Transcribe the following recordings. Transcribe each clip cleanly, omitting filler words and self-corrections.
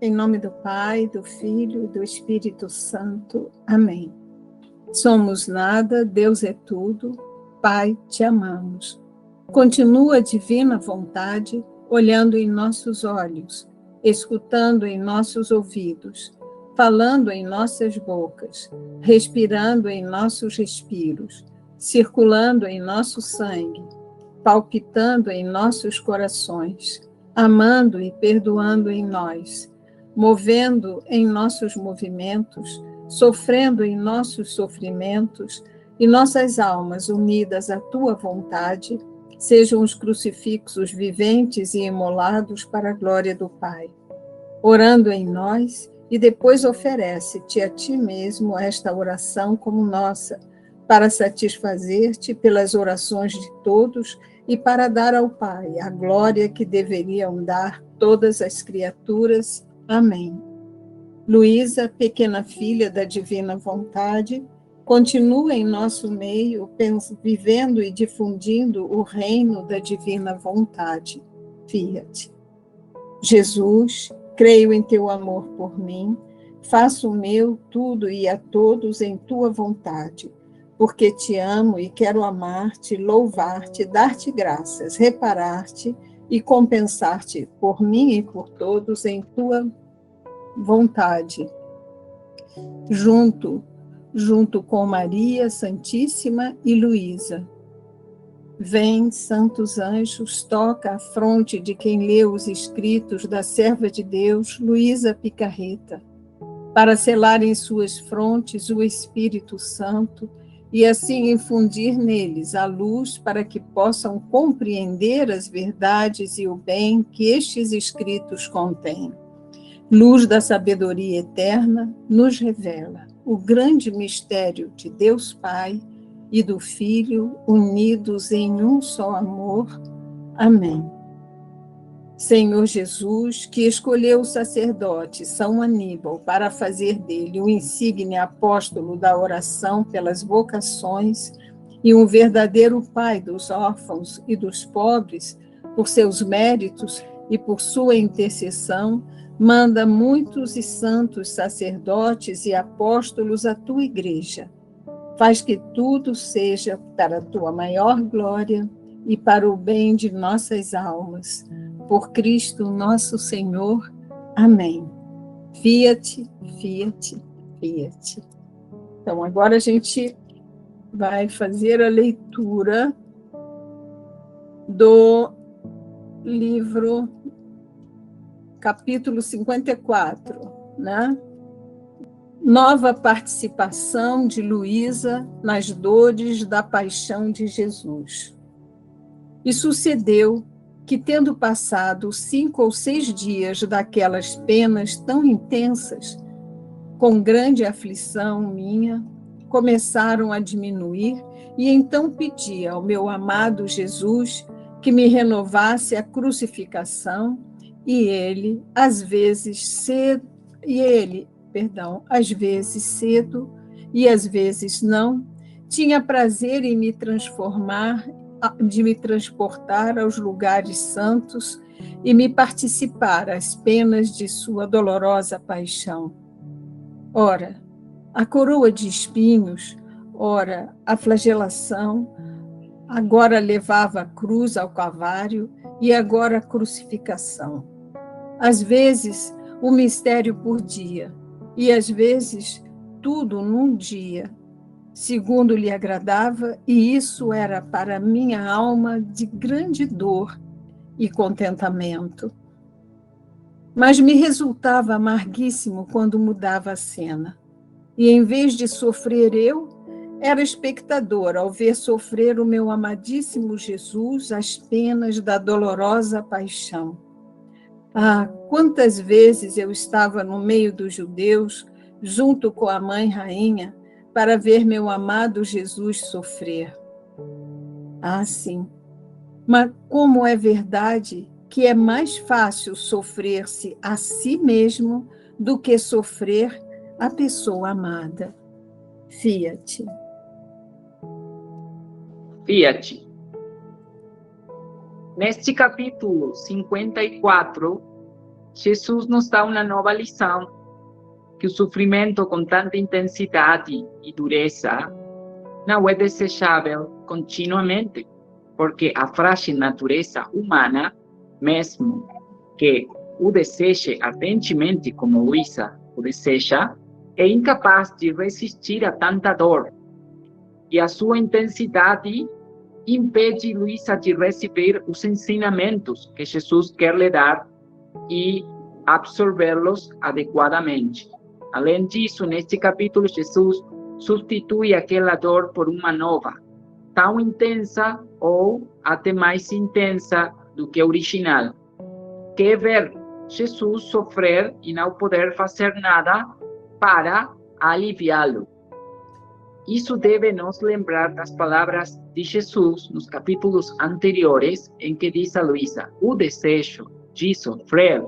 Em nome do Pai, do Filho e do Espírito Santo. Amém. Somos nada, Deus é tudo. Pai, te amamos. Continua a divina vontade olhando em nossos olhos, escutando em nossos ouvidos, falando em nossas bocas, respirando em nossos respiros, circulando em nosso sangue, palpitando em nossos corações, amando e perdoando em nós, movendo em nossos movimentos, sofrendo em nossos sofrimentos, e nossas almas unidas à tua vontade, sejam os crucifixos viventes e imolados para a glória do Pai. Orando em nós, e depois oferece-te a ti mesmo esta oração como nossa, para satisfazer-te pelas orações de todos e para dar ao Pai a glória que deveriam dar todas as criaturas. Amém. Luísa, pequena filha da divina vontade, continua em nosso meio, vivendo e difundindo o reino da divina vontade. Fiat. Jesus, creio em teu amor por mim, faço o meu tudo e a todos em tua vontade, porque te amo e quero amar-te, louvar-te, dar-te graças, reparar-te e compensar-te por mim e por todos em tua vontade. Junto com Maria Santíssima e Luísa. Vem, santos anjos, toca a fronte de quem leu os escritos da serva de Deus, Luísa Picarreta, para selar em suas frontes o Espírito Santo e assim infundir neles a luz para que possam compreender as verdades e o bem que estes escritos contêm. Luz da sabedoria eterna nos revela o grande mistério de Deus Pai e do Filho, unidos em um só amor. Amém. Senhor Jesus, que escolheu o sacerdote São Aníbal para fazer dele o insigne apóstolo da oração pelas vocações e um verdadeiro pai dos órfãos e dos pobres, por seus méritos e por sua intercessão, manda muitos e santos sacerdotes e apóstolos à tua igreja. Faz que tudo seja para a tua maior glória e para o bem de nossas almas. Por Cristo nosso Senhor. Amém. Fiat, fiat, fiat. Então, agora a gente vai fazer a leitura do livro, capítulo 54, né? Nova participação de Luísa nas dores da paixão de Jesus. E sucedeu que, tendo passado 5 ou 6 dias daquelas penas tão intensas, com grande aflição minha, começaram a diminuir, e então pedi ao meu amado Jesus que me renovasse a crucificação, e ele, às vezes cedo e às vezes não, tinha prazer em me transportar aos lugares santos e me participar às penas de sua dolorosa paixão. Ora, a coroa de espinhos, ora, a flagelação, agora levava a cruz ao Calvário e agora a crucificação. Às vezes, o mistério por dia, e às vezes tudo num dia, segundo lhe agradava, e isso era para minha alma de grande dor e contentamento. Mas me resultava amarguíssimo quando mudava a cena, e em vez de sofrer eu, era espectador ao ver sofrer o meu amadíssimo Jesus as penas da dolorosa paixão. Ah, quantas vezes eu estava no meio dos judeus, junto com a mãe rainha, para ver meu amado Jesus sofrer. Ah, sim, mas como é verdade que é mais fácil sofrer-se a si mesmo do que sofrer a pessoa amada. Fiat. Fiat. Neste capítulo 54, Jesus nos dá uma nova lição, que o sofrimento com tanta intensidade e dureza não é desejável continuamente, porque a frágil natureza humana, mesmo que o deseje ardentemente como Luísa o deseja, é incapaz de resistir a tanta dor, e a sua intensidade impede Luísa de receber os ensinamentos que Jesus quer lhe dar e absorvê-los adequadamente. Além disso, neste capítulo, Jesus substitui aquela dor por uma nova, tão intensa ou até mais intensa do que a original, que é ver Jesus sofrer e não poder fazer nada para aliviá-lo. Isso deve nos lembrar das palavras de Jesus nos capítulos anteriores, em que diz a Luísa: o desejo de sofrer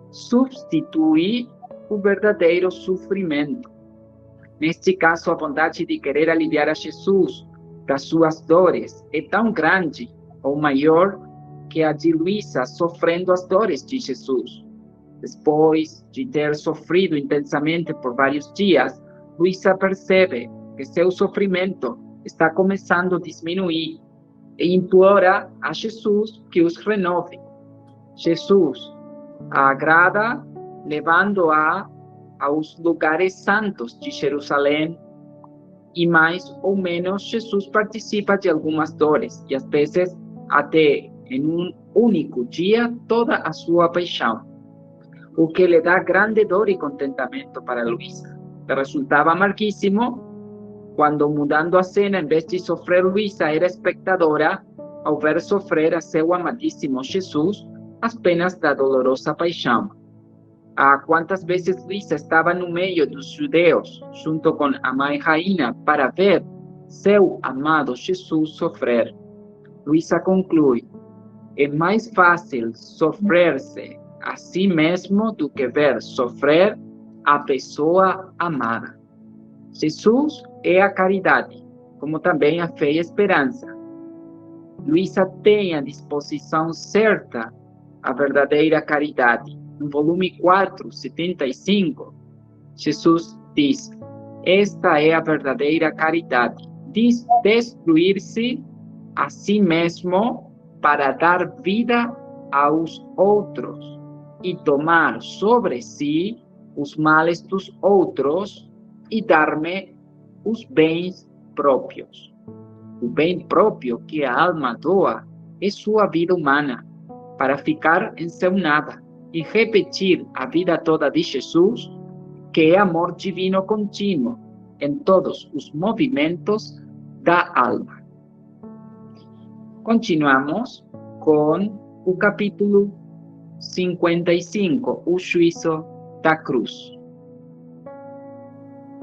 substitui o verdadeiro sofrimento. Neste caso, a vontade de querer aliviar a Jesus das suas dores é tão grande ou maior que a de Luísa sofrendo as dores de Jesus. Depois de ter sofrido intensamente por vários dias, Luísa percebe que seu sofrimento está começando a diminuir e implora a Jesus que os renove. Jesus a agrada, levando-a aos lugares santos de Jerusalém, e mais ou menos Jesus participa de algumas dores, e às vezes até em um único dia toda a sua paixão, o que lhe dá grande dor e contentamento para Luísa. Resultava amarguíssimo quando, mudando a cena, em vez de sofrer, Luísa era espectadora ao ver sofrer a seu amadíssimo Jesus as penas da dolorosa paixão. Quantas vezes Luísa estava no meio dos judeus, junto com a mãe rainha, para ver seu amado Jesus sofrer. Luísa conclui: é mais fácil sofrer-se a si mesmo do que ver sofrer a pessoa amada. Jesus é a caridade, como também a fé e a esperança. Luísa tem à disposição certa a verdadeira caridade. No volume 4, 75, Jesus diz: esta é a verdadeira caridade, destruir-se a si mesmo para dar vida aos outros e tomar sobre si os males dos outros e dar-me os bens próprios. O bem próprio que a alma doa é sua vida humana, para ficar em seu nada e repetir a vida toda de Jesus, que é amor divino contínuo em todos os movimentos da alma. Continuamos com o capítulo 55, o juízo da cruz.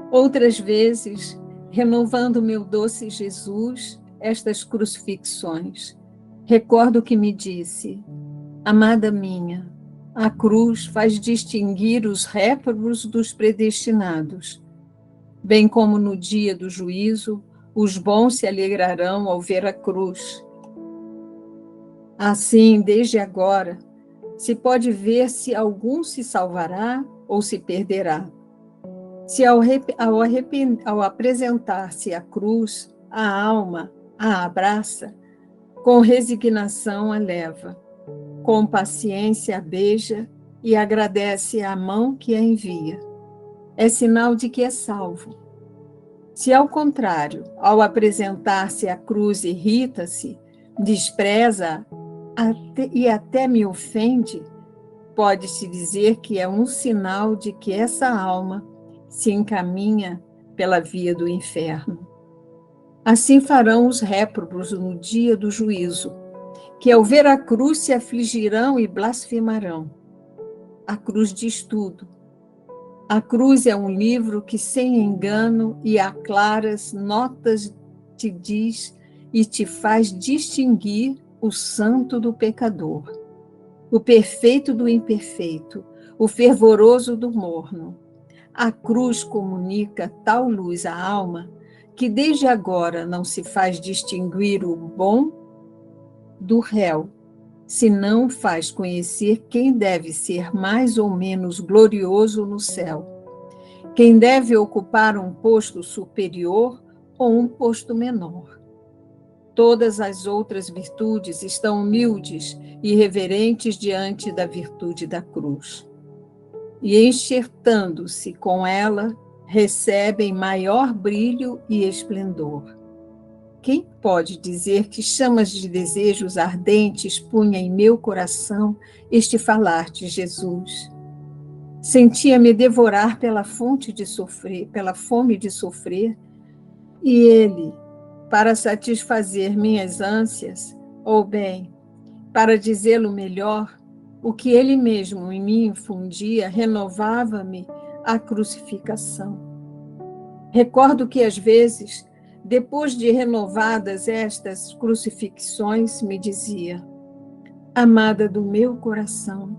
Outras vezes, renovando meu doce Jesus, estas crucifixões, recordo que me disse: amada minha, a cruz faz distinguir os réprobos dos predestinados. Bem como no dia do juízo, os bons se alegrarão ao ver a cruz. Assim, desde agora, se pode ver se algum se salvará ou se perderá. Se ao apresentar-se a cruz, a alma a abraça, com resignação a leva, com paciência a beija e agradece a mão que a envia. É sinal de que é salvo. Se, ao contrário, ao apresentar-se a cruz irrita-se, despreza e até me ofende, pode-se dizer que é um sinal de que essa alma se encaminha pela via do inferno. Assim farão os réprobos no dia do juízo, que ao ver a cruz se afligirão e blasfemarão. A cruz diz tudo. A cruz é um livro que, sem engano e a claras notas, te diz e te faz distinguir o santo do pecador, o perfeito do imperfeito, o fervoroso do morno. A cruz comunica tal luz à alma que desde agora não se faz distinguir o bom do réu, se não faz conhecer quem deve ser mais ou menos glorioso no céu, quem deve ocupar um posto superior ou um posto menor. Todas as outras virtudes estão humildes e reverentes diante da virtude da cruz. E enxertando-se com ela, recebem maior brilho e esplendor. Quem pode dizer que chamas de desejos ardentes punha em meu coração este falar de Jesus? Sentia-me devorar pela fonte de sofrer, pela fome de sofrer, e ele, para satisfazer minhas ânsias, ou bem, para dizê-lo melhor, o que ele mesmo em mim infundia renovava-me a crucificação. Recordo que, às vezes, depois de renovadas estas crucifixões, me dizia: amada do meu coração,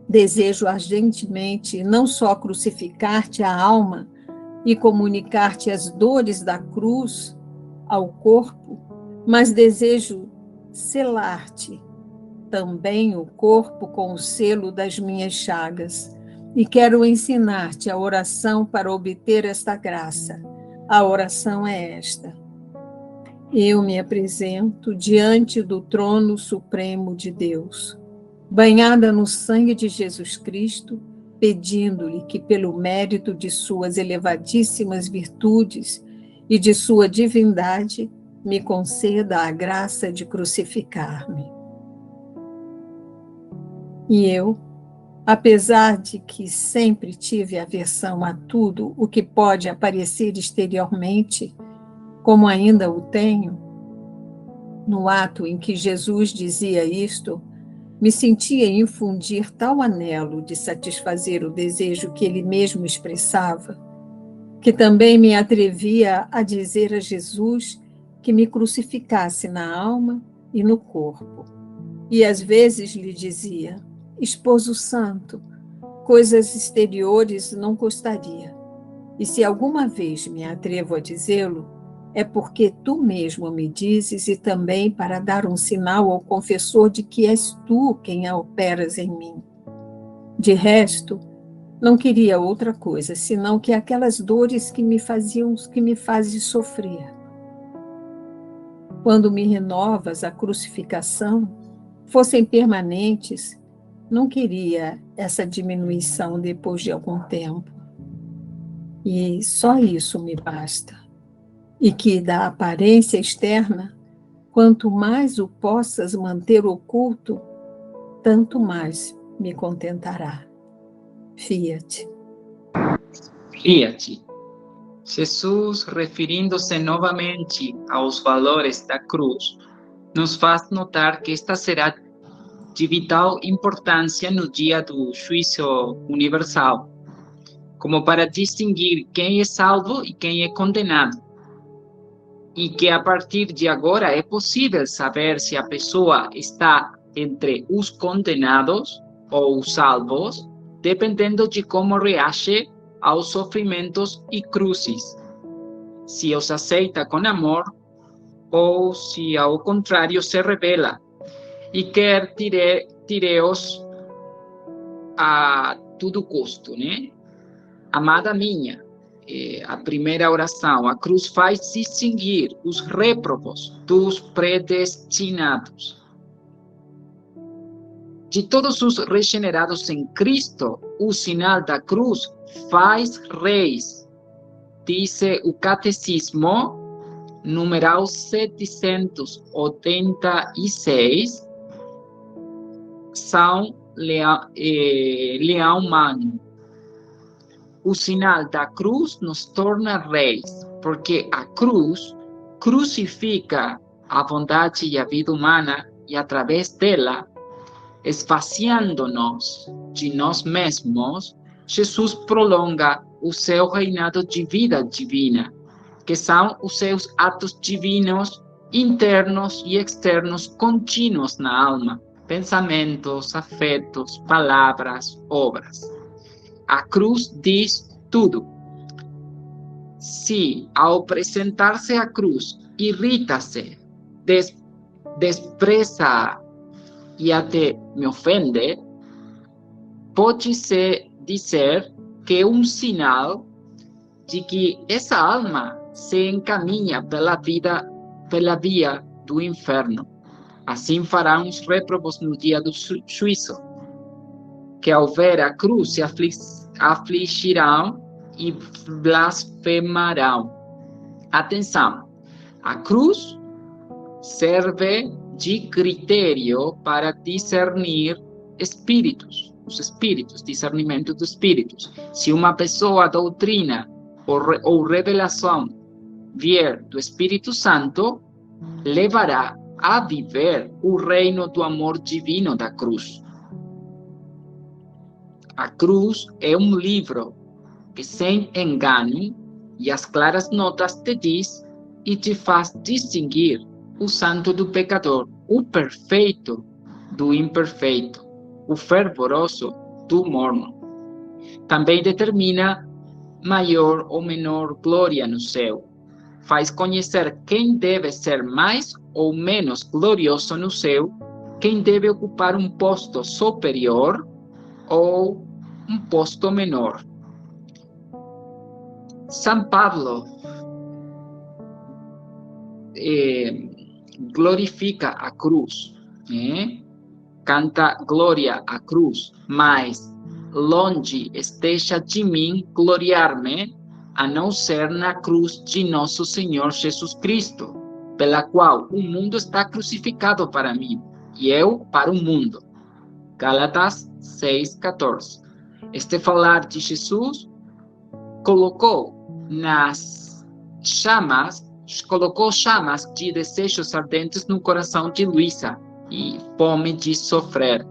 desejo ardentemente não só crucificar-te a alma e comunicar-te as dores da cruz ao corpo, mas desejo selar-te também o corpo com o selo das minhas chagas. E quero ensinar-te a oração para obter esta graça. A oração é esta: eu me apresento diante do trono supremo de Deus, banhada no sangue de Jesus Cristo, pedindo-lhe que, pelo mérito de suas elevadíssimas virtudes e de sua divindade, me conceda a graça de crucificar-me. E eu, apesar de que sempre tive aversão a tudo o que pode aparecer exteriormente, como ainda o tenho, no ato em que Jesus dizia isto, me sentia infundir tal anelo de satisfazer o desejo que ele mesmo expressava, que também me atrevia a dizer a Jesus que me crucificasse na alma e no corpo. E às vezes lhe dizia: esposo santo, coisas exteriores não gostaria. E se alguma vez me atrevo a dizê-lo, é porque tu mesmo me dizes, e também para dar um sinal ao confessor de que és tu quem a operas em mim. De resto, não queria outra coisa, senão que aquelas dores que me fazem sofrer. Quando me renovas a crucificação, fossem permanentes, não queria essa diminuição depois de algum tempo. E só isso me basta. E que da aparência externa, quanto mais o possas manter oculto, tanto mais me contentará. Fiat. Fiat. Jesus, referindo-se novamente aos valores da cruz, nos faz notar que esta será de vital importância no dia do juízo universal, como para distinguir quem é salvo e quem é condenado. E que a partir de agora é possível saber se a pessoa está entre os condenados ou os salvos, dependendo de como reage aos sofrimentos e cruzes, se os aceita com amor ou se, ao contrário, se rebela e quer tirar-os a todo custo, né? Amada minha, a primeira oração, a cruz faz distinguir os réprobos dos predestinados. De todos os regenerados em Cristo, o sinal da cruz faz reis, diz o Catecismo, numeral 786, São Leão Magno. O sinal da cruz nos torna reis, porque a cruz crucifica a vontade e a vida humana e, através dela, esvaziando-nos de nós mesmos, Jesus prolonga o seu reinado de vida divina, que são os seus atos divinos, internos e externos contínuos na alma, pensamentos, afetos, palavras, obras. A cruz diz tudo. Se, ao apresentar-se a cruz, irrita-se, despreza e até me ofende, pode-se dizer que é um sinal de que essa alma se encaminha pela via do inferno. Assim farão os réprobos no dia do juízo, que ao ver a cruz se afligirão e blasfemarão. Atenção, a cruz serve de critério para discernir espíritos, os espíritos, discernimento dos espíritos. Se uma pessoa doutrina ou revelação vier do Espírito Santo, levará a viver o reino do amor divino da cruz. A cruz é um livro que, sem engano e as claras notas, te diz e te faz distinguir o santo do pecador, o perfeito do imperfeito, o fervoroso do morno. Também determina maior ou menor glória no céu. Faz conhecer quem deve ser mais ou menos glorioso no céu, quem deve ocupar um posto superior ou um posto menor. São Paulo glorifica a cruz, canta glória à cruz, mas longe esteja de mim gloriar-me, a não ser na cruz de nosso Senhor Jesus Cristo, pela qual o mundo está crucificado para mim, e eu para o mundo. Gálatas 6:14. Este falar de Jesus colocou chamas de desejos ardentes no coração de Luísa e fome de sofrer.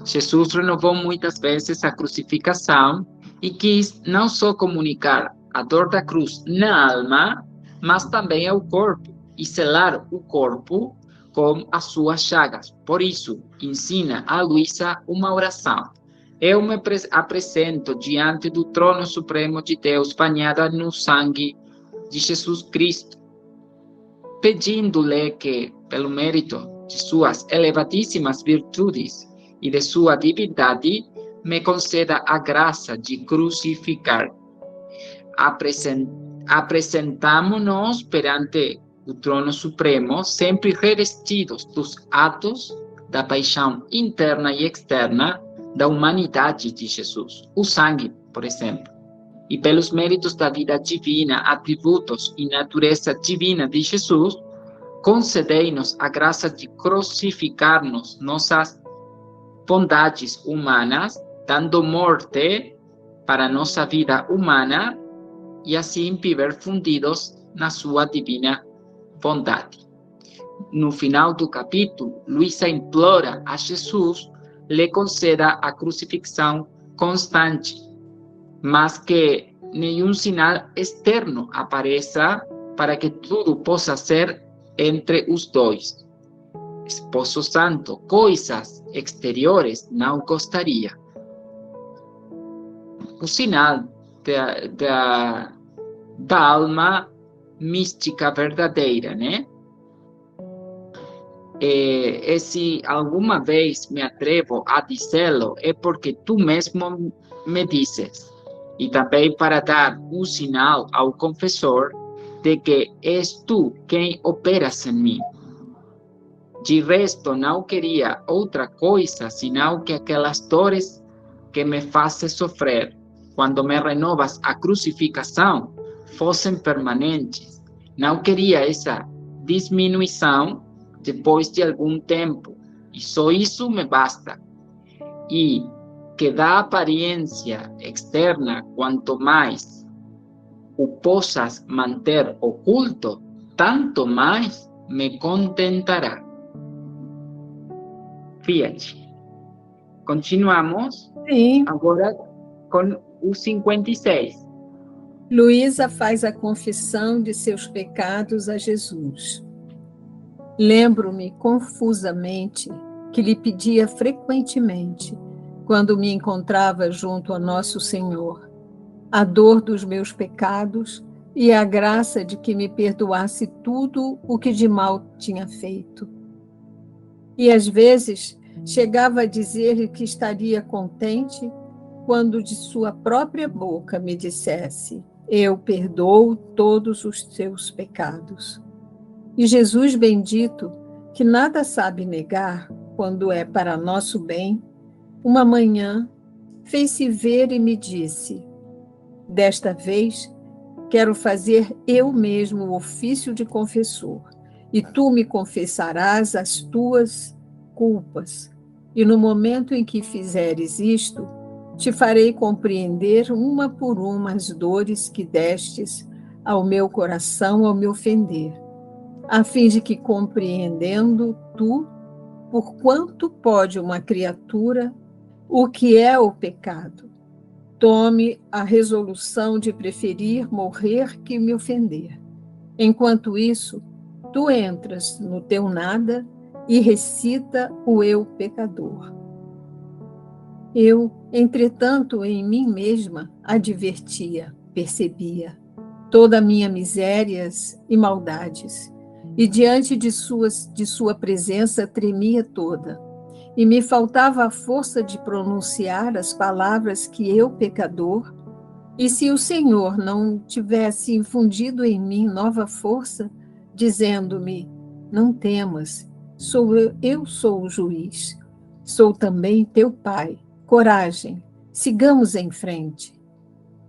Jesus renovou muitas vezes a crucificação e quis não só comunicar a dor da cruz na alma, mas também ao corpo, e selar o corpo com as suas chagas. Por isso, ensina a Luísa uma oração. Eu me apresento diante do trono supremo de Deus, banhada no sangue de Jesus Cristo, pedindo-lhe que, pelo mérito de suas elevadíssimas virtudes e de sua divindade, me conceda a graça de crucificar. Apresentamo-nos perante o trono supremo, sempre revestidos dos atos da paixão interna e externa da humanidade de Jesus. O sangue, por exemplo. E pelos méritos da vida divina, atributos e natureza divina de Jesus, concedei-nos a graça de crucificar-nos nossas bondades humanas, dando morte para nossa vida humana e assim viver fundidos na sua divina bondade. No final do capítulo, Luísa implora a Jesus lhe conceda a crucifixão constante, mas que nenhum sinal externo apareça para que tudo possa ser entre os dois. Esposo Santo, coisas exteriores não gostaria. O sinal da alma mística verdadeira, né? E se alguma vez me atrevo a dizê-lo, é porque tu mesmo me dizes. E também para dar um sinal ao confessor de que és tu quem operas em mim. De resto, não queria outra coisa senão que aquelas dores que me fazem sofrer, quando me renovas a crucificação, fossem permanentes. Não queria essa diminuição depois de algum tempo, e só isso me basta. E que da aparência externa, quanto mais o possas manter oculto, tanto mais me contentará. Fiat. Continuamos. Sim. Agora com o 56. Luísa faz a confissão de seus pecados a Jesus. Lembro-me confusamente que lhe pedia frequentemente, quando me encontrava junto a Nosso Senhor, a dor dos meus pecados e a graça de que me perdoasse tudo o que de mal tinha feito. E às vezes chegava a dizer que estaria contente quando de sua própria boca me dissesse: eu perdoo todos os seus pecados. E Jesus bendito, que nada sabe negar quando é para nosso bem, uma manhã fez-se ver e me disse: desta vez quero fazer eu mesmo o ofício de confessor, e tu me confessarás as tuas culpas. E no momento em que fizeres isto, te farei compreender uma por uma as dores que destes ao meu coração ao me ofender, a fim de que, compreendendo tu, por quanto pode uma criatura, o que é o pecado, tome a resolução de preferir morrer que me ofender. Enquanto isso, tu entras no teu nada e recita o eu pecador. Eu, entretanto, em mim mesma advertia, percebia toda a minha misérias e maldades, e diante de sua presença tremia toda, e me faltava a força de pronunciar as palavras que eu, pecador, e se o Senhor não tivesse infundido em mim nova força, dizendo-me: não temas, eu sou o juiz, sou também teu pai, coragem, sigamos em frente.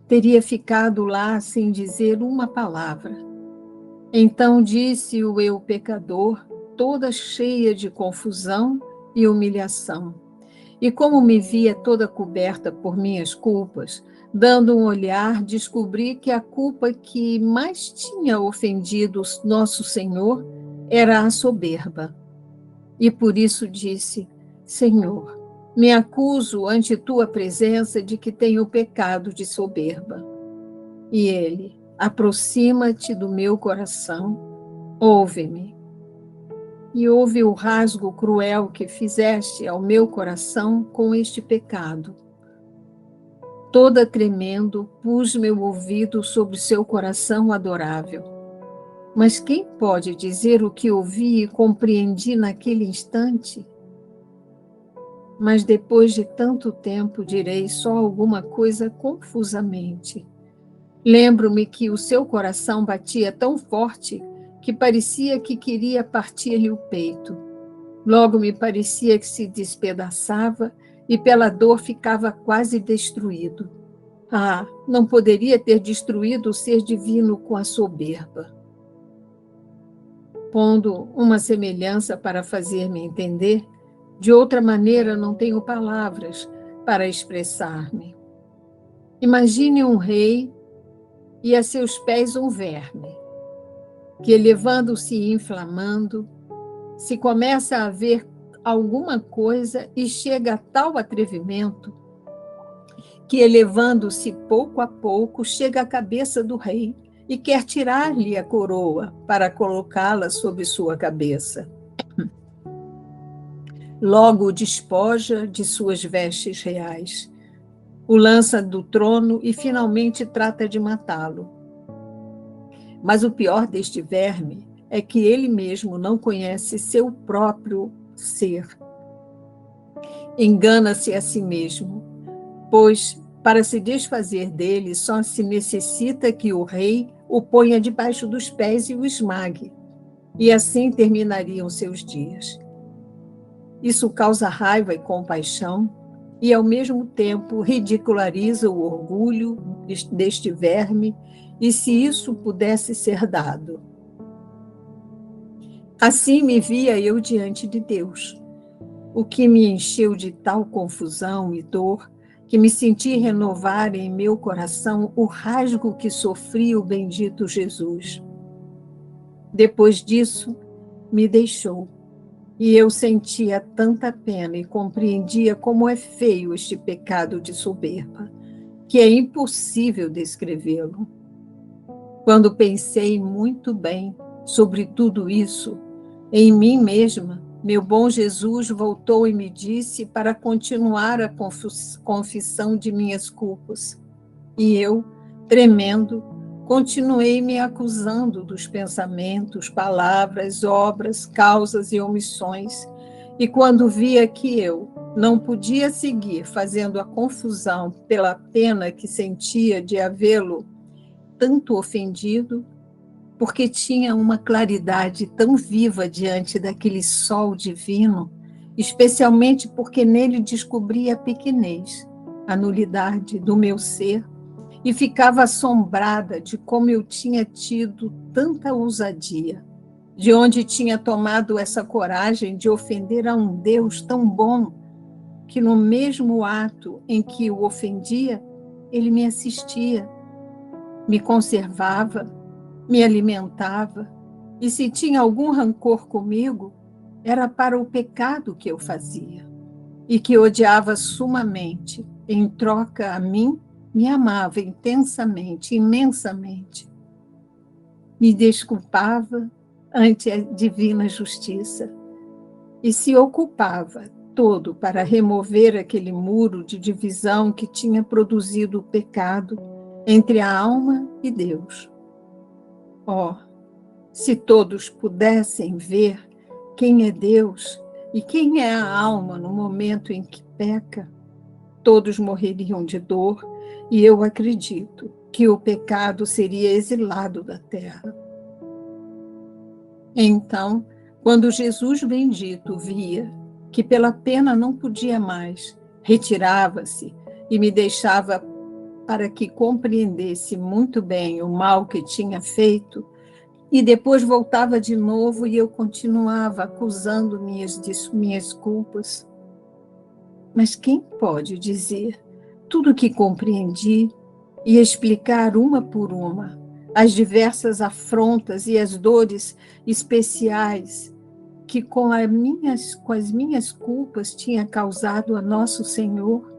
Teria ficado lá sem dizer uma palavra. Então disse o eu pecador, toda cheia de confusão e humilhação. E como me via toda coberta por minhas culpas, dando um olhar, descobri que a culpa que mais tinha ofendido nosso Senhor era a soberba. E por isso disse: Senhor, me acuso ante tua presença de que tenho pecado de soberba. E ele: aproxima-te do meu coração, ouve-me. E ouve o rasgo cruel que fizeste ao meu coração com este pecado. Toda tremendo, pus meu ouvido sobre seu coração adorável. Mas quem pode dizer o que ouvi e compreendi naquele instante? Mas depois de tanto tempo direi só alguma coisa confusamente. Lembro-me que o seu coração batia tão forte que parecia que queria partir-lhe o peito. Logo me parecia que se despedaçava e pela dor ficava quase destruído. Ah, não poderia ter destruído o ser divino com a soberba. Pondo uma semelhança para fazer-me entender, de outra maneira não tenho palavras para expressar-me. Imagine um rei e a seus pés um verme, que elevando-se e inflamando, se começa a ver alguma coisa e chega a tal atrevimento que, elevando-se pouco a pouco, chega à cabeça do rei e quer tirar-lhe a coroa para colocá-la sobre sua cabeça. Logo o despoja de suas vestes reais, o lança do trono e finalmente trata de matá-lo. Mas o pior deste verme é que ele mesmo não conhece seu próprio ser. Engana-se a si mesmo, pois, para se desfazer dele, só se necessita que o rei o ponha debaixo dos pés e o esmague, e assim terminariam seus dias. Isso causa raiva e compaixão, e ao mesmo tempo ridiculariza o orgulho deste verme, e se isso pudesse ser dado. Assim me via eu diante de Deus, o que me encheu de tal confusão e dor, que me senti renovar em meu coração o rasgo que sofria o bendito Jesus. Depois disso, me deixou, e eu sentia tanta pena e compreendia como é feio este pecado de soberba, que é impossível descrevê-lo. Quando pensei muito bem sobre tudo isso, em mim mesma, meu bom Jesus voltou e me disse para continuar a confissão de minhas culpas. E eu, tremendo, continuei me acusando dos pensamentos, palavras, obras, causas e omissões, E quando via que eu não podia seguir fazendo a confusão pela pena que sentia de havê-lo tanto ofendido, porque tinha uma claridade tão viva diante daquele sol divino, especialmente porque nele descobria a pequenez, a nulidade do meu ser, e ficava assombrada de como eu tinha tido tanta ousadia, de onde tinha tomado essa coragem de ofender a um Deus tão bom, que no mesmo ato em que o ofendia, ele me assistia, me conservava, me alimentava, e se tinha algum rancor comigo, era para o pecado que eu fazia, e que odiava sumamente. Em troca a mim, me amava intensamente, imensamente. Me desculpava ante a divina justiça e se ocupava todo para remover aquele muro de divisão que tinha produzido o pecado entre a alma e Deus. Oh, se todos pudessem ver quem é Deus e quem é a alma no momento em que peca, todos morreriam de dor, e eu acredito que o pecado seria exilado da terra. Então, quando Jesus bendito via que pela pena não podia mais, retirava-se e me deixava para que compreendesse muito bem o mal que tinha feito, e depois voltava de novo e eu continuava acusando minhas culpas. Mas quem pode dizer tudo o que compreendi e explicar uma por uma as diversas afrontas e as dores especiais que com as minhas culpas tinha causado a nosso Senhor?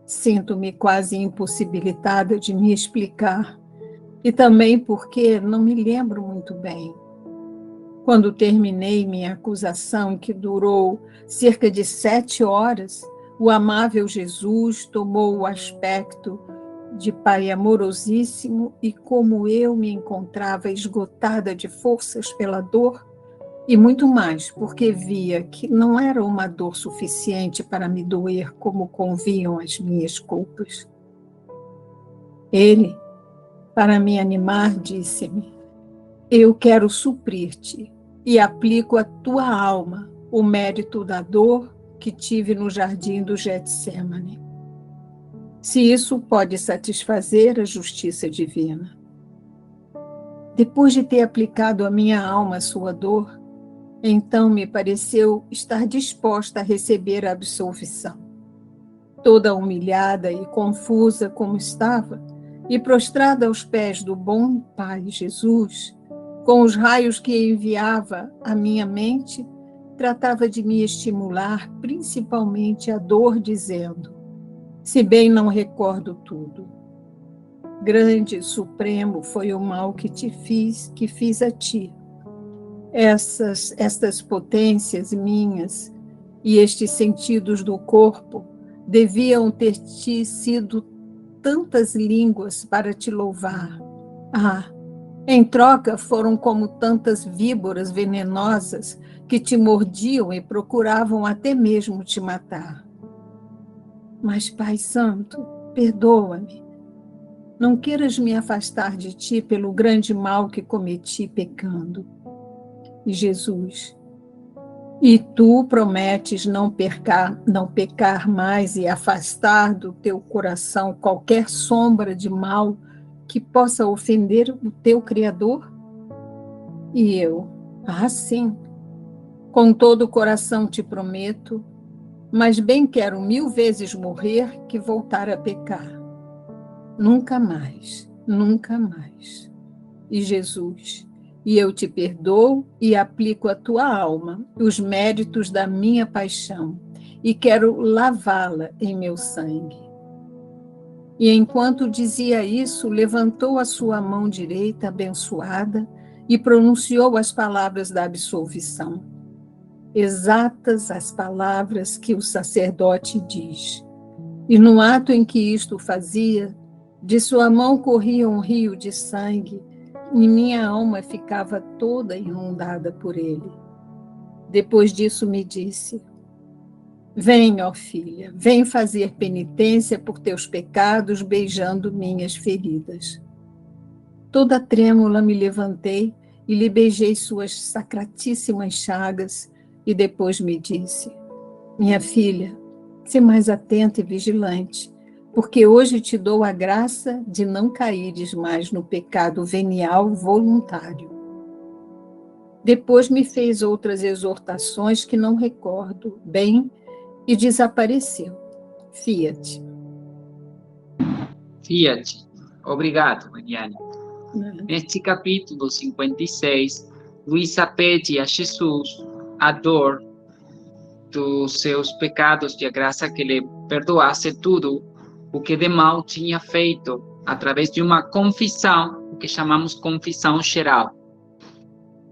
Sinto-me quase impossibilitada de me explicar, e também porque não me lembro muito bem. Quando terminei minha acusação, que durou cerca de 7 horas, o amável Jesus tomou o aspecto de Pai amorosíssimo, e como eu me encontrava esgotada de forças pela dor, e muito mais porque via que não era uma dor suficiente para me doer como convinham as minhas culpas. Ele, para me animar, disse-me: eu quero suprir-te e aplico à tua alma o mérito da dor que tive no jardim do Getsêmani. Se isso pode satisfazer a justiça divina. Depois de ter aplicado à minha alma a sua dor, então me pareceu estar disposta a receber a absolvição. Toda humilhada e confusa como estava, e prostrada aos pés do bom Pai Jesus, com os raios que enviava à minha mente, tratava de me estimular principalmente a dor, dizendo: se bem não recordo tudo, grande e supremo foi o mal que fiz a ti. Estas potências minhas e estes sentidos do corpo deviam ter sido tantas línguas para te louvar. Ah, em troca foram como tantas víboras venenosas que te mordiam e procuravam até mesmo te matar. Mas, Pai Santo, perdoa-me. Não queiras me afastar de ti pelo grande mal que cometi pecando. E Jesus, e tu prometes não pecar mais e afastar do teu coração qualquer sombra de mal que possa ofender o teu Criador? E eu, sim, com todo o coração te prometo, mas bem quero 1000 vezes morrer que voltar a pecar. Nunca mais, nunca mais. E Jesus, e eu te perdoo e aplico à tua alma os méritos da minha paixão, e quero lavá-la em meu sangue. E enquanto dizia isso, levantou a sua mão direita abençoada e pronunciou as palavras da absolvição. Exatas as palavras que o sacerdote diz. E no ato em que isto fazia, de sua mão corria um rio de sangue, e minha alma ficava toda inundada por ele. Depois disso me disse: vem, ó filha, vem fazer penitência por teus pecados, beijando minhas feridas. Toda trêmula me levantei e lhe beijei suas sacratíssimas chagas, e depois me disse: minha filha, sê mais atenta e vigilante, porque hoje te dou a graça de não caíres mais no pecado venial voluntário. Depois me fez outras exortações que não recordo bem e desapareceu. Fiat. Fiat. Obrigado, Mariana. Neste capítulo 56, Luísa pede a Jesus a dor dos seus pecados e a graça que lhe perdoasse tudo o que de mal tinha feito, através de uma confissão, o que chamamos confissão geral.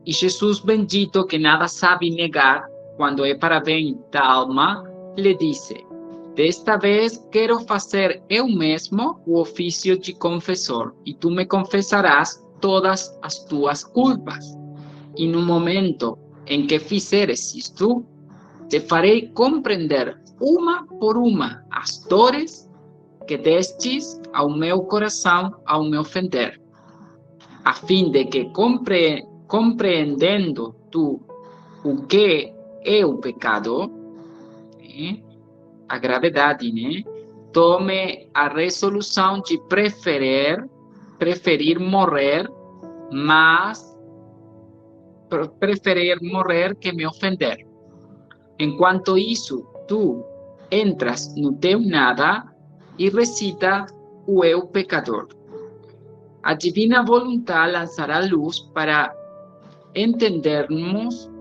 E Jesus bendito, que nada sabe negar, quando é para bem da alma, lhe disse: desta vez quero fazer eu mesmo o ofício de confessor, e tu me confessarás todas as tuas culpas. E no momento em que fizeres isto, te farei compreender uma por uma as dores que destes ao meu coração ao me ofender, a fim de que, compreendendo tu o que é o pecado, a gravidade, tome a resolução de preferir morrer, mas preferir morrer que me ofender. Enquanto isso, tu entras no teu nada e recita o eu pecador. A divina vontade lançará luz para entendermos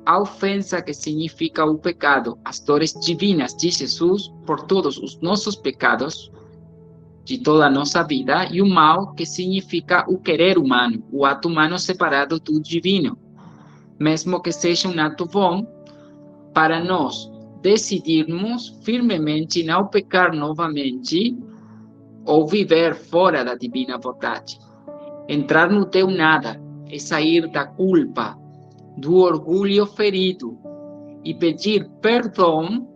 a ofensa que significa o pecado, as dores divinas de Jesus por todos os nossos pecados de toda a nossa vida, e o mal que significa o querer humano, o ato humano separado do divino. Mesmo que seja um ato bom, para nós decidirmos firmemente não pecar novamente ou viver fora da divina vontade. Entrar no teu nada é sair da culpa, do orgulho ferido e pedir perdão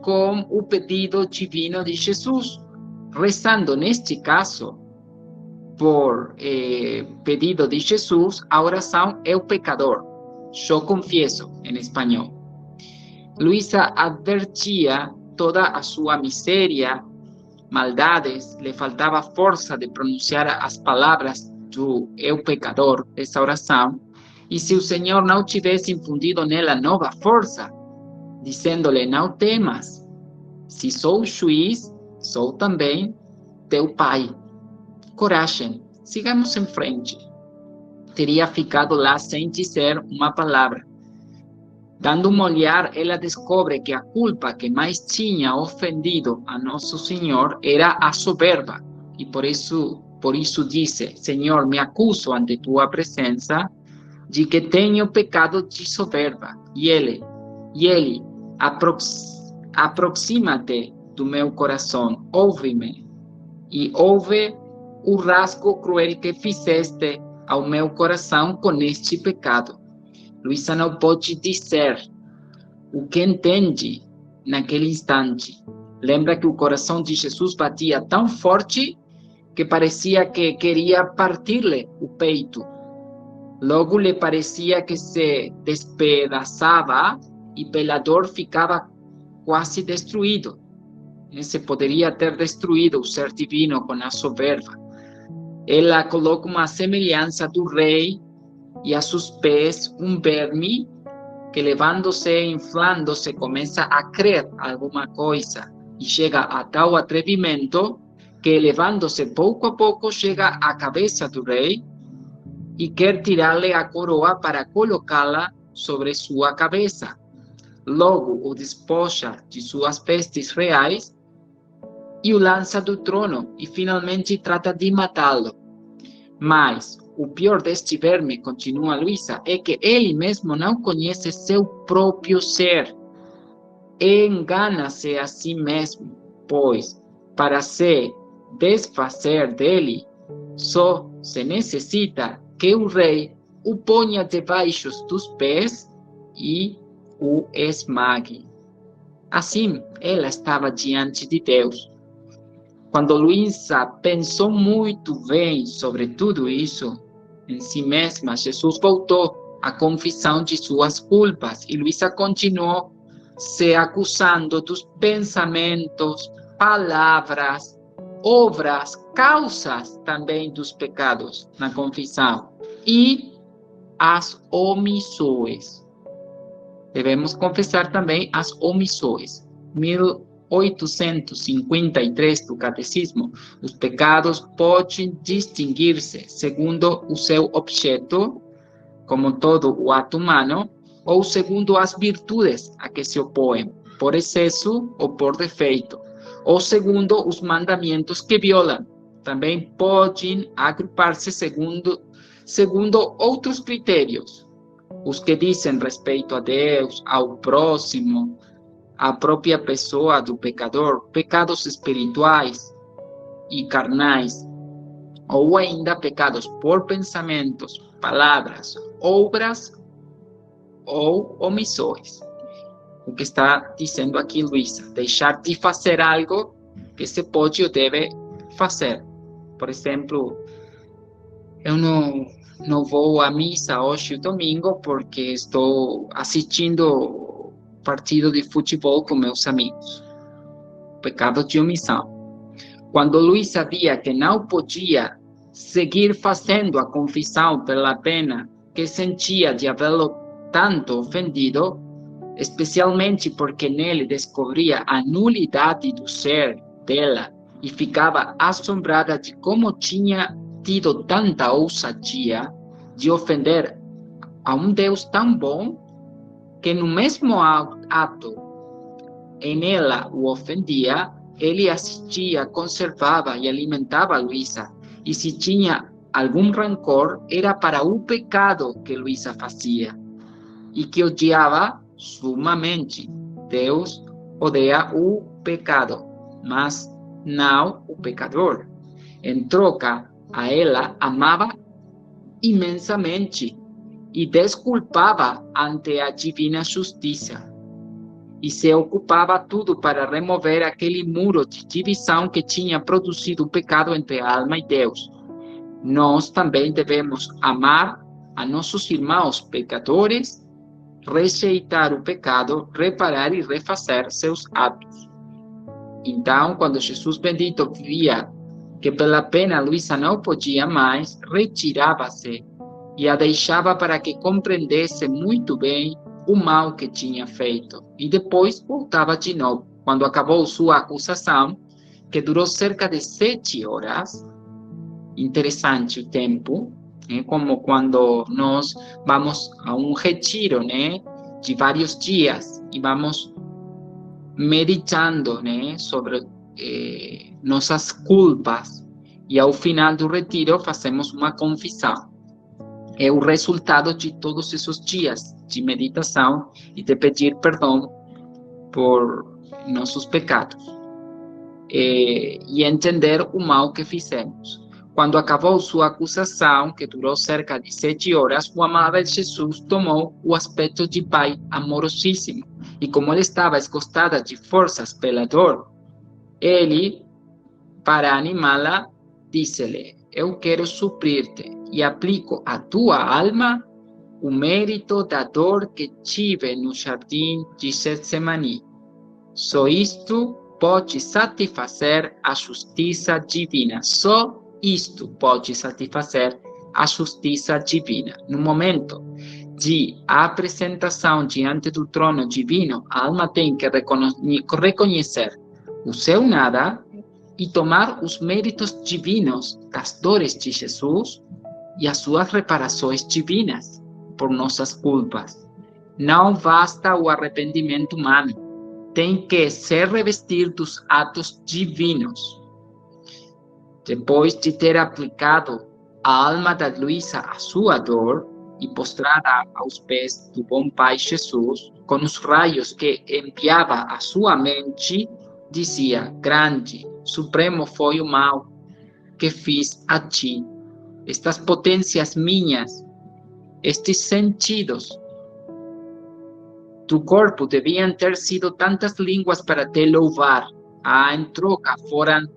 com o pedido divino de Jesus, rezando neste caso, por pedido de Jesus, a oração é o pecador. Eu confieso, em espanhol. Luísa advertia toda a sua miséria, maldades, lhe faltava força de pronunciar as palavras do eu pecador, essa oração, e se o Senhor não tivesse infundido nela nova força, dizendo-lhe: não temas, se sou juiz, sou também teu pai. Coragem, sigamos em frente. Teria ficado lá sem dizer uma palavra. Dando um olhar, ela descobre que a culpa que mais tinha ofendido a Nosso Senhor era a soberba. E por isso disse: Senhor, me acuso ante tua presença de que tenho pecado de soberba. E ele, aproxima-te do meu coração, ouve-me, e ouve o rasgo cruel que fizeste ao meu coração com este pecado. Luísa não pode dizer o que entende naquele instante. Lembra que o coração de Jesus batia tão forte que parecia que queria partir-lhe o peito. Logo lhe parecia que se despedaçava e pela dor ficava quase destruído. Se poderia ter destruído o ser divino com a soberba. Ela coloca uma semelhança do rei e a seus pés um verme que, levando-se e inflando-se, começa a crer alguma coisa e chega a tal atrevimento que, elevando-se pouco a pouco, chega à cabeça do rei e quer tirar-lhe a coroa para colocá-la sobre sua cabeça. Logo o despoja de suas vestes reais e o lança do trono e finalmente trata de matá-lo. Mas o pior deste verme, continua Luísa, é que ele mesmo não conhece seu próprio ser. Engana-se a si mesmo, pois, para se desfazer dele, só se necessita que o rei o ponha debaixo dos pés e o esmague. Assim, ela estava diante de Deus. Quando Luísa pensou muito bem sobre tudo isso, em si mesma, Jesus voltou à confissão de suas culpas e Luísa continuou se acusando dos pensamentos, palavras, obras, causas também dos pecados na confissão e as omissões. Devemos confessar também as omissões. 1853 do Catecismo, os pecados podem distinguir-se segundo o seu objeto, como todo o ato humano, ou segundo as virtudes a que se opõem, por excesso ou por defeito, ou segundo os mandamentos que violam. Também podem agrupar-se segundo outros critérios, os que dizem respeito a Deus, ao próximo, à própria pessoa do pecador, pecados espirituais e carnais, ou ainda pecados por pensamentos, palavras, obras ou omissões. O que está dizendo aqui Luísa, deixar de fazer algo que se pode ou deve fazer. Por exemplo, eu não vou à missa hoje, domingo, porque estou assistindo partido de futebol com meus amigos. Pecado de omissão. Quando Luísa via que não podia seguir fazendo a confissão pela pena que sentia de havê-lo tanto ofendido, especialmente porque nele descobria a nulidade do ser dela e ficava assombrada de como tinha tido tanta ousadia de ofender a um Deus tão bom que no mesmo ato em ela o ofendia, ele assistia, conservava e alimentava Luísa. E se tinha algum rancor, era para o pecado que Luísa fazia e que odiava sumamente. Deus odeia o pecado, mas não o pecador. Em troca, a ela amava imensamente e desculpava ante a divina justiça. E se ocupava tudo para remover aquele muro de divisão que tinha produzido o pecado entre a alma e Deus. Nós também devemos amar a nossos irmãos pecadores, rejeitar o pecado, reparar e refazer seus atos. Então, quando Jesus bendito via que pela pena Luísa não podia mais, retirava-se e a deixava para que compreendesse muito bem o mal que tinha feito. E depois voltava de novo. Quando acabou sua acusação, que durou cerca de 7 horas, interessante o tempo, como quando nós vamos a um retiro, de vários dias e vamos meditando, sobre nossas culpas e ao final do retiro fazemos uma confissão. É o resultado de todos esses dias de meditação e de pedir perdão por nossos pecados e entender o mal que fizemos. Quando acabou sua acusação, que durou cerca de 7 horas, o amável Jesus tomou o aspecto de pai amorosíssimo. E como ele estava esgotado de forças pela dor, ele, para animá-la, disse-lhe: eu quero suprir-te e aplico à tua alma o mérito da dor que tive no jardim de Getsemani. Só isto pode satisfazer a justiça divina. Só isto pode satisfazer a justiça divina. No momento de apresentação diante do trono divino, a alma tem que reconhecer o seu nada e tomar os méritos divinos das dores de Jesus e as suas reparações divinas por nossas culpas. Não basta o arrependimento humano, tem que se revestir dos atos divinos. Depois de ter aplicado a alma da Luísa à sua dor e postrada aos pés do bom Pai Jesus, com os raios que enviava à sua mente, dizia: grande, supremo foi o mal que fiz a ti. Estas potências minhas, estes sentidos, Tu corpo deviam ter sido tantas línguas para te louvar. Em troca foram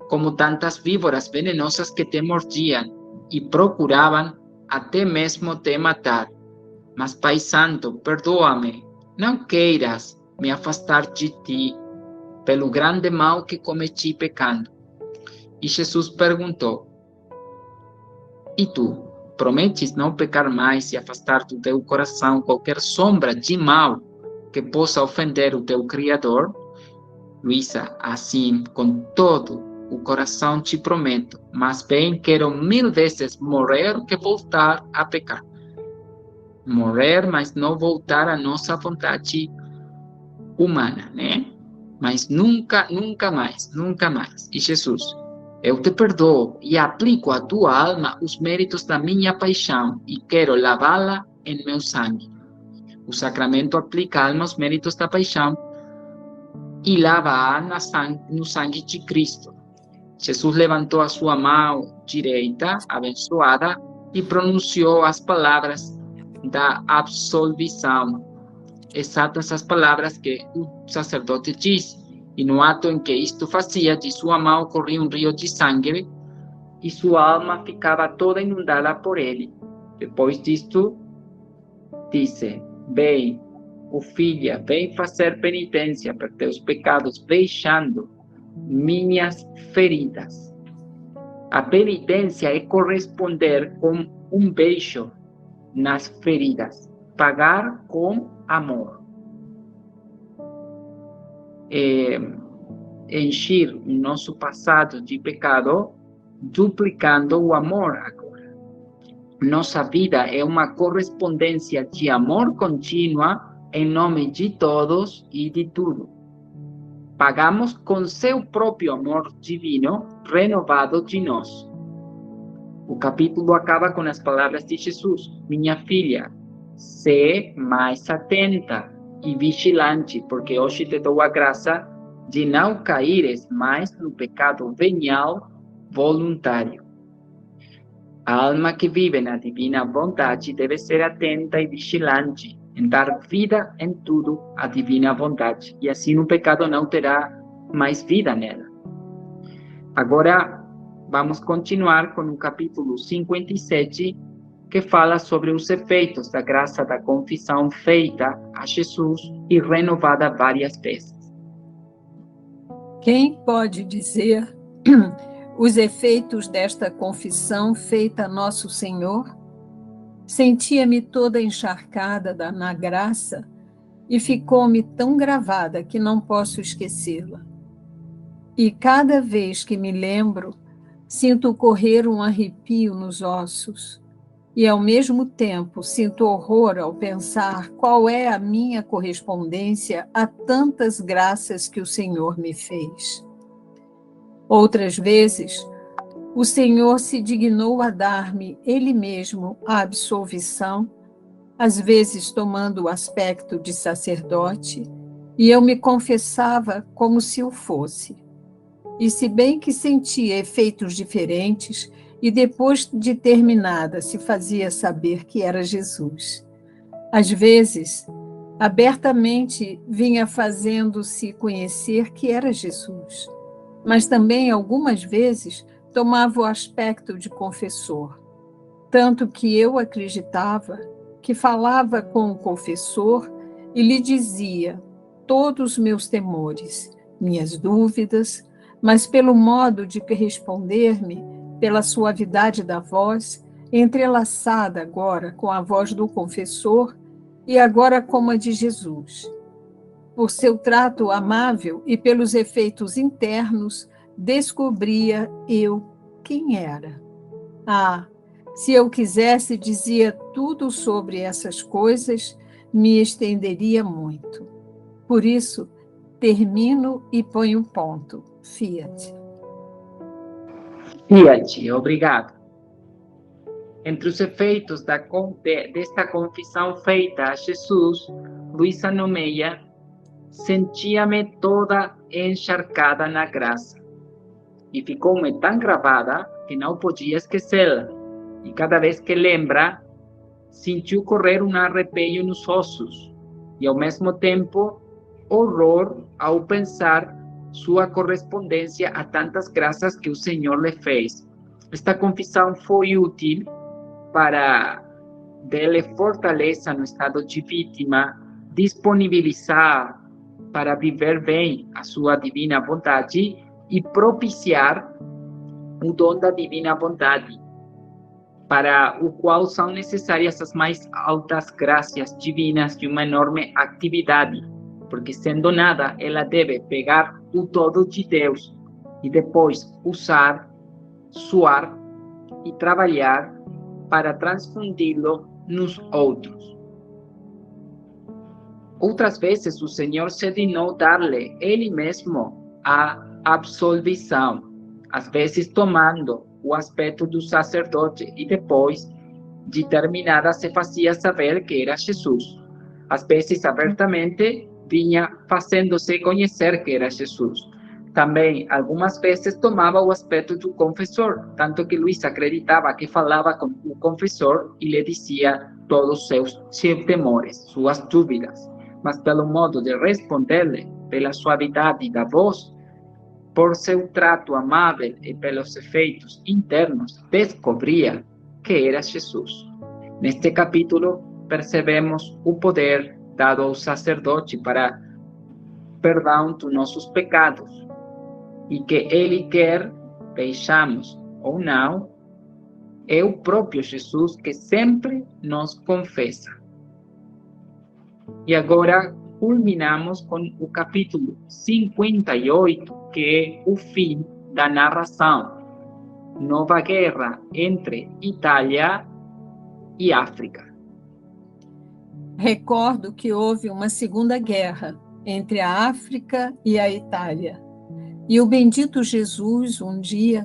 como tantas víboras venenosas que te mordiam e procuravam até mesmo te matar. Mas, Pai Santo, perdoa-me. Não queiras me afastar de ti, pelo grande mal que cometi pecando. E Jesus perguntou: E tu, prometes não pecar mais e afastar do teu coração qualquer sombra de mal que possa ofender o teu Criador? Luísa, assim, com todo o coração te prometo, mas bem quero 1000 vezes morrer que voltar a pecar. Morrer, mas não voltar à nossa vontade humana, né? Mas nunca, nunca mais, nunca mais. E Jesus, eu te perdoo e aplico à tua alma os méritos da minha paixão e quero lavá-la em meu sangue. O sacramento aplica à alma os méritos da paixão e lava-a no sangue de Cristo. Jesus levantou a sua mão direita, abençoada, e pronunciou as palavras da absolvição. Exatas as palavras que o sacerdote disse. E no ato em que isto fazia, de sua mão corria um rio de sangue e sua alma ficava toda inundada por ele. Depois disto, disse: Vem, filha, vem fazer penitência por teus pecados, beijando minhas feridas. A penitência é corresponder com um beijo nas feridas, pagar com amor. Encher o nosso passado de pecado, duplicando o amor agora. Nossa vida é uma correspondência de amor contínua em nome de todos e de tudo. Pagamos com seu próprio amor divino renovado de nós. O capítulo acaba com as palavras de Jesus: Minha filha, sê mais atenta e vigilante, porque hoje te dou a graça de não caíres mais no pecado venial voluntário. A alma que vive na divina vontade deve ser atenta e vigilante em dar vida em tudo à divina vontade, e assim o pecado não terá mais vida nela. Agora, vamos continuar com o capítulo 57, que fala sobre os efeitos da graça da confissão feita a Jesus e renovada várias vezes. Quem pode dizer os efeitos desta confissão feita a Nosso Senhor? Sentia-me toda encharcada na graça e ficou-me tão gravada que não posso esquecê-la. E cada vez que me lembro, sinto correr um arrepio nos ossos e, ao mesmo tempo, sinto horror ao pensar qual é a minha correspondência a tantas graças que o Senhor me fez. Outras vezes, o Senhor se dignou a dar-me Ele mesmo a absolvição, às vezes tomando o aspecto de sacerdote, e eu me confessava como se o fosse. E se bem que sentia efeitos diferentes, e depois de terminada se fazia saber que era Jesus. Às vezes, abertamente vinha fazendo-se conhecer que era Jesus, mas também algumas vezes tomava o aspecto de confessor, tanto que eu acreditava que falava com o confessor e lhe dizia todos os meus temores, minhas dúvidas, mas pelo modo de responder-me, pela suavidade da voz, entrelaçada agora com a voz do confessor e agora como a de Jesus. Por seu trato amável e pelos efeitos internos, descobria eu quem era. Se eu quisesse, dizia tudo sobre essas coisas, me estenderia muito. Por isso, termino e ponho ponto. Fiat. Fiat, obrigado. Entre os efeitos desta confissão feita a Jesus, Luísa nomeia: sentia-me toda encharcada na graça. E ficou-me tão gravada que não podia esquecê-la. E cada vez que lembra, sentiu correr um arrepio nos ossos. e, ao mesmo tempo, horror ao pensar sua correspondência a tantas graças que o Senhor lhe fez. Esta confissão foi útil para dar-lhe fortaleza no estado de vítima, disponibilizar para viver bem a sua divina bondade e propiciar o dom da divina bondade, para o qual são necessárias as mais altas graças divinas de uma enorme atividade, porque sendo nada, ela deve pegar o todo de Deus e depois usar, suar e trabalhar para transfundi-lo nos outros. Outras vezes, o Senhor se dignou dar-lhe Ele mesmo a absolvição, às vezes tomando o aspecto do sacerdote e depois de terminada se fazia saber que era Jesus. Às vezes, abertamente, vinha fazendo-se conhecer que era Jesus. Também, algumas vezes, tomava o aspecto do confessor, tanto que Luís acreditava que falava com o confessor e lhe dizia todos seus temores, suas dúvidas. Mas pelo modo de responder-lhe, pela suavidade da voz, por seu trato amável e pelos efeitos internos, descobria que era Jesus. Neste capítulo, percebemos o poder dado ao sacerdote para perdão dos nossos pecados e que ele quer, vejamos ou não, é o próprio Jesus que sempre nos confessa. E agora culminamos com o capítulo 58, que é o fim da narração. Nova guerra entre Itália e África. Recordo que houve uma segunda guerra entre a África e a Itália. E o bendito Jesus, um dia,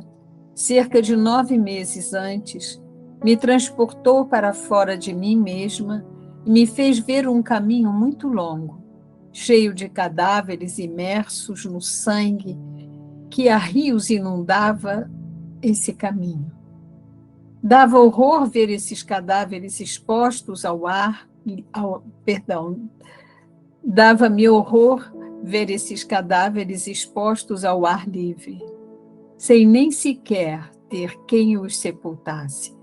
cerca de 9 meses antes, me transportou para fora de mim mesma e me fez ver um caminho muito longo, cheio de cadáveres imersos no sangue, que a rios inundava esse caminho. Dava horror ver esses cadáveres expostos ao ar, dava-me horror ver esses cadáveres expostos ao ar livre, sem nem sequer ter quem os sepultasse.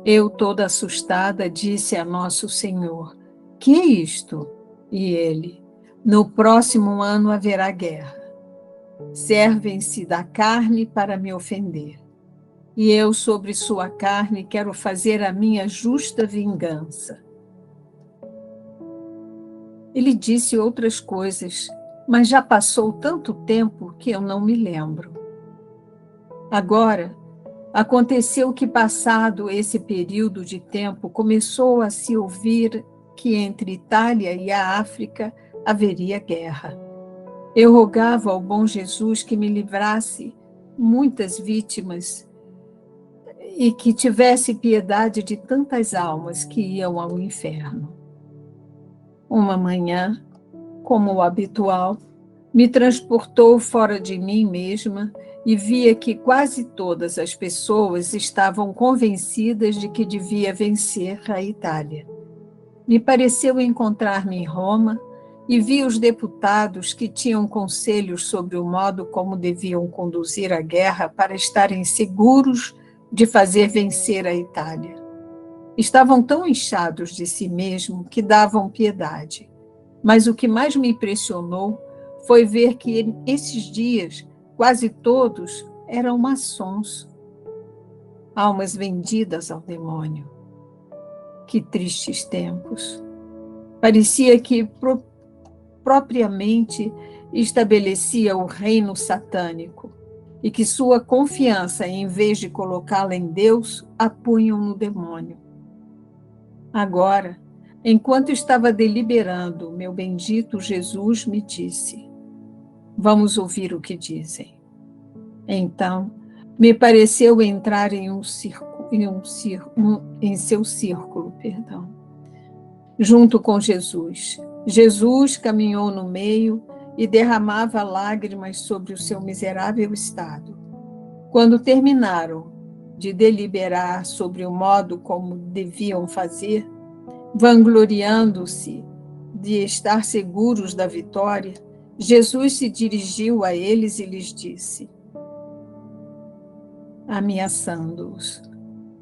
Eu, toda assustada, disse a Nosso Senhor: que é isto? E ele: no próximo ano haverá guerra. Servem-se da carne para me ofender. E eu, sobre sua carne, quero fazer a minha justa vingança. Ele disse outras coisas, mas já passou tanto tempo que eu não me lembro. Agora, aconteceu que, passado esse período de tempo, começou a se ouvir que entre Itália e a África haveria guerra. Eu rogava ao bom Jesus que me livrasse muitas vítimas e que tivesse piedade de tantas almas que iam ao inferno. Uma manhã, como o habitual, me transportou fora de mim mesma e via que quase todas as pessoas estavam convencidas de que devia vencer a Itália. Me pareceu encontrar-me em Roma e vi os deputados que tinham conselhos sobre o modo como deviam conduzir a guerra para estarem seguros de fazer vencer a Itália. Estavam tão inchados de si mesmos que davam piedade. Mas o que mais me impressionou foi ver que esses dias quase todos eram maçons, almas vendidas ao demônio. Que tristes tempos! Parecia que propriamente estabelecia o reino satânico e que sua confiança, em vez de colocá-la em Deus, a punham no demônio. Agora, enquanto estava deliberando, meu bendito Jesus me disse: vamos ouvir o que dizem. Então, me pareceu entrar em seu círculo, junto com Jesus. Jesus caminhou no meio e derramava lágrimas sobre o seu miserável estado. Quando terminaram de deliberar sobre o modo como deviam fazer, vangloriando-se de estar seguros da vitória, Jesus se dirigiu a eles e lhes disse, ameaçando-os: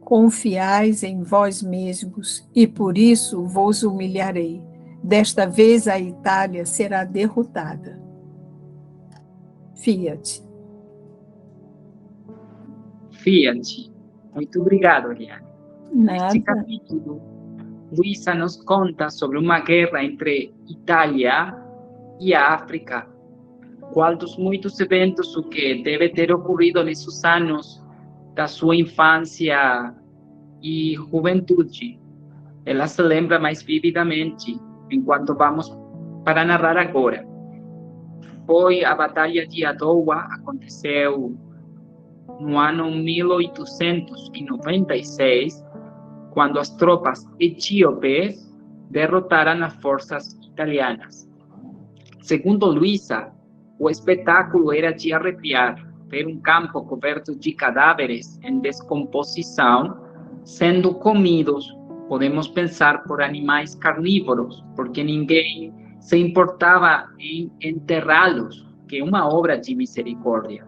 confiais em vós mesmos e por isso vos humilharei. Desta vez a Itália será derrotada. Fiat. Fiat. Muito obrigado, Eliane. Neste Nada. capítulo, Luisa nos conta sobre uma guerra entre Itália e a África. Qual dos muitos eventos o que deve ter ocorrido nesses anos da sua infância e juventude. Ela se lembra mais vividamente, enquanto vamos para narrar agora. Foi a Batalha de Adowa, aconteceu no ano 1896, quando as tropas etíopes derrotaram as forças italianas. Segundo Luisa, o espetáculo era de arrepiar, ver um campo coberto de cadáveres em descomposição, sendo comidos, podemos pensar, por animais carnívoros, porque ninguém se importava em enterrá-los, que é uma obra de misericórdia.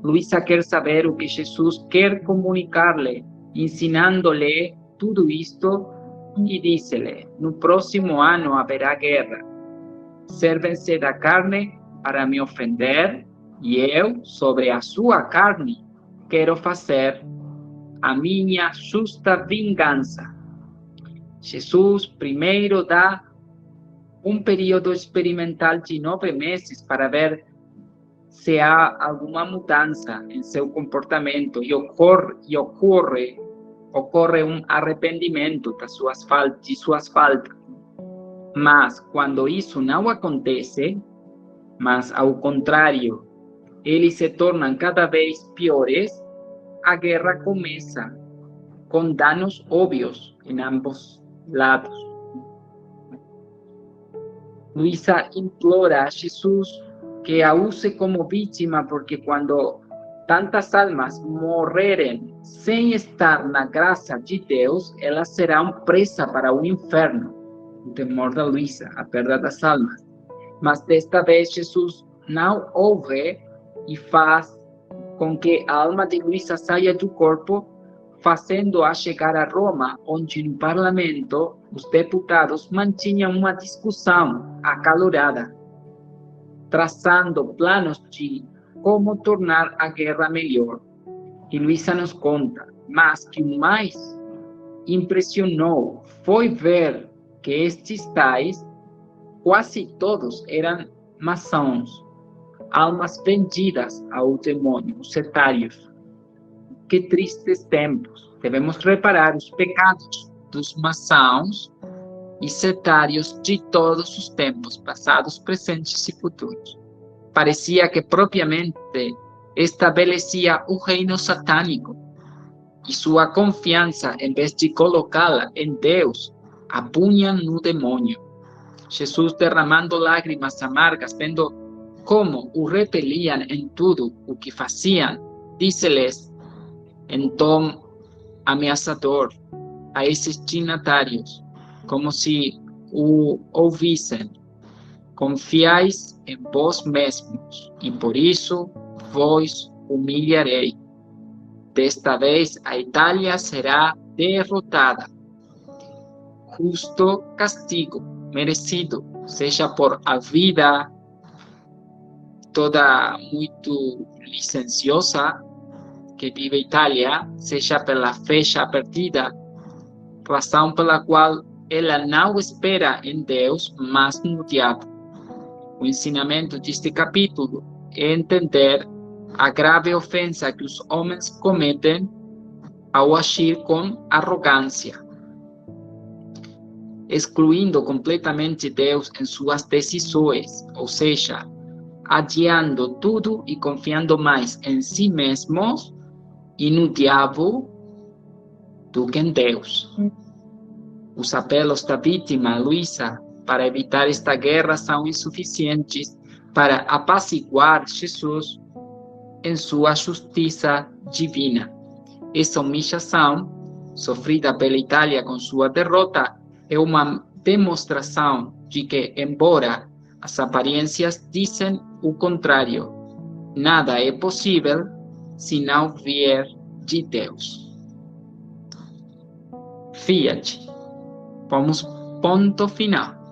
Luisa quer saber o que Jesus quer comunicar-lhe, ensinando-lhe tudo isto, e diz-lhe: no próximo ano haverá guerra. Servem-se da carne para me ofender, e eu, sobre a sua carne, quero fazer a minha justa vingança. Jesus primeiro dá um período experimental de 9 meses para ver se há alguma mudança em seu comportamento e ocorre um arrependimento de suas faltas. Mas quando isso não acontece, mas ao contrário, eles se tornam cada vez piores, a guerra começa, com danos óbvios em ambos lados. Luisa implora a Jesus que a use como vítima, porque quando tantas almas morrerem sem estar na graça de Deus, elas serão presa para o inferno. O temor da Luisa, a perda das almas. Mas desta vez Jesus não ouve e faz com que a alma de Luisa saia do corpo, fazendo-a chegar a Roma, onde no parlamento os deputados mantinham uma discussão acalorada, traçando planos de como tornar a guerra melhor. E Luisa nos conta, mas que o mais impressionou foi ver que estes tais, quase todos eram maçons, almas vendidas ao demônio, os setários. Que tristes tempos! Devemos reparar os pecados dos maçons e setários de todos os tempos, passados, presentes e futuros. Parecia que propriamente estabelecia o reino satânico, e sua confiança, em vez de colocá-la em Deus, a punham no demônio. Jesus, derramando lágrimas amargas, vendo como o repeliam em tudo o que faziam, disse-lhes em tom ameaçador a esses dignatários, como se o ouvissem: confiais em vós mesmos, e por isso vos humilharei. Desta vez a Itália será derrotada. Justo castigo merecido, seja por a vida toda muito licenciosa que vive Itália, seja pela fé já perdida, razão pela qual ela não espera em Deus, mas no diabo. O ensinamento deste capítulo é entender a grave ofensa que os homens cometem ao agir com arrogância, excluindo completamente Deus em suas decisões, ou seja, adiando tudo e confiando mais em si mesmos e no diabo do que em Deus. Os apelos da vítima, Luisa, para evitar esta guerra são insuficientes para apaciguar Jesus em sua justiça divina. Essa humilhação, sofrida pela Itália com sua derrota, é uma demonstração de que, embora as aparências dizem o contrário, nada é possível se não vier de Deus. Fiat. Vamos ponto final.